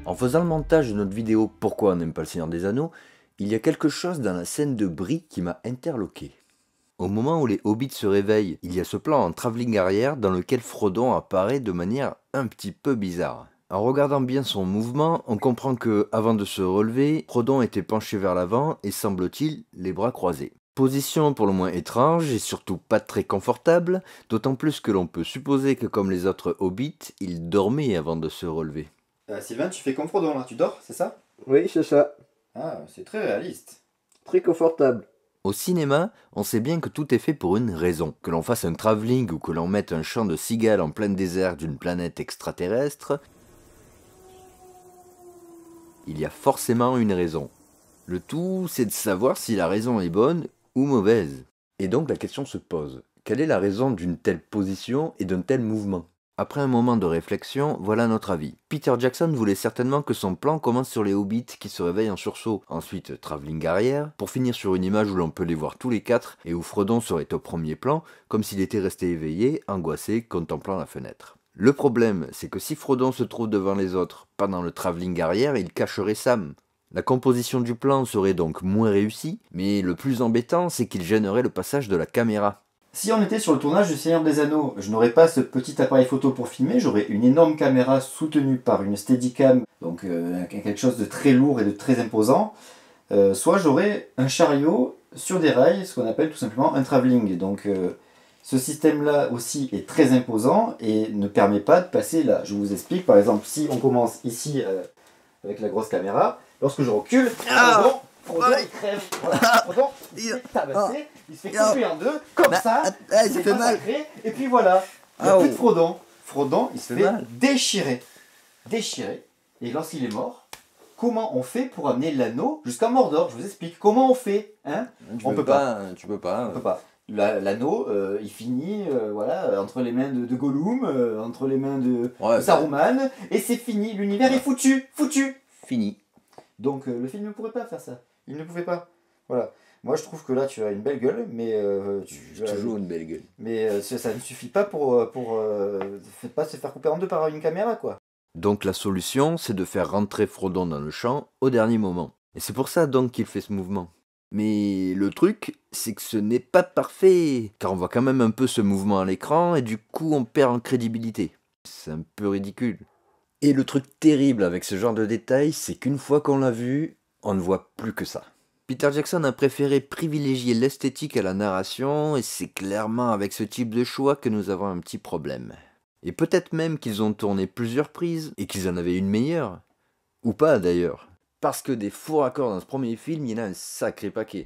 En faisant le montage de notre vidéo Pourquoi on n'aime pas le Seigneur des Anneaux, il y a quelque chose dans la scène de Bree qui m'a interloqué. Au moment où les hobbits se réveillent, il y a ce plan en travelling arrière dans lequel Frodon apparaît de manière un petit peu bizarre. En regardant bien son mouvement, on comprend que, avant de se relever, Frodon était penché vers l'avant et semble-t-il les bras croisés. Position pour le moins étrange et surtout pas très confortable, d'autant plus que l'on peut supposer que comme les autres hobbits, il dormait avant de se relever. Sylvain, tu fais comme Frodon là, tu dors, c'est ça? Oui, c'est ça. Ah, c'est très réaliste. Très confortable. Au cinéma, on sait bien que tout est fait pour une raison. Que l'on fasse un travelling ou que l'on mette un chant de cigales en plein désert d'une planète extraterrestre, il y a forcément une raison. Le tout, c'est de savoir si la raison est bonne ou mauvaise. Et donc la question se pose, quelle est la raison d'une telle position et d'un tel mouvement ? Après un moment de réflexion, voilà notre avis. Peter Jackson voulait certainement que son plan commence sur les hobbits qui se réveillent en sursaut, ensuite travelling arrière, pour finir sur une image où l'on peut les voir tous les quatre et où Frodon serait au premier plan, comme s'il était resté éveillé, angoissé, contemplant la fenêtre. Le problème, c'est que si Frodon se trouve devant les autres, pendant le travelling arrière, il cacherait Sam. La composition du plan serait donc moins réussie, mais le plus embêtant, c'est qu'il gênerait le passage de la caméra. Si on était sur le tournage du Seigneur des Anneaux, je n'aurais pas ce petit appareil photo pour filmer, j'aurais une énorme caméra soutenue par une Steadicam, donc quelque chose de très lourd et de très imposant, soit j'aurais un chariot sur des rails, ce qu'on appelle tout simplement un travelling. Donc ce système-là aussi est très imposant et ne permet pas de passer là. Je vous explique, par exemple, si on commence ici avec la grosse caméra, lorsque je recule, Frodon, il crève. Voilà. Frodon, il se fait tabasser, il se fait couper en deux, comme ça, il se fait massacrer, et puis voilà. Il n'y a plus de Frodon. Frodon, il se fait déchirer. Déchirer. Et lorsqu'il est mort, comment on fait pour amener l'anneau jusqu'à Mordor? Je vous explique. Comment on fait, hein? Tu peux pas. On peut pas. L'anneau, il finit voilà, entre les mains de Gollum, entre les mains de Saruman, et c'est fini. L'univers est foutu. Fini. Donc le film ne pourrait pas faire ça. Il ne pouvait pas. Voilà. Moi je trouve que là tu as une belle gueule, mais Toujours une belle gueule. Mais ça ne suffit pas pour pas se faire couper en deux par une caméra, quoi. Donc la solution, c'est de faire rentrer Frodon dans le champ au dernier moment. Et c'est pour ça donc qu'il fait ce mouvement. Mais le truc, c'est que ce n'est pas parfait, car on voit quand même un peu ce mouvement à l'écran et du coup on perd en crédibilité. C'est un peu ridicule. Et le truc terrible avec ce genre de détails, c'est qu'une fois qu'on l'a vu, on ne voit plus que ça. Peter Jackson a préféré privilégier l'esthétique à la narration, et c'est clairement avec ce type de choix que nous avons un petit problème. Et peut-être même qu'ils ont tourné plusieurs prises, et qu'ils en avaient une meilleure. Ou pas d'ailleurs. Parce que des faux raccords dans ce premier film, il y en a un sacré paquet.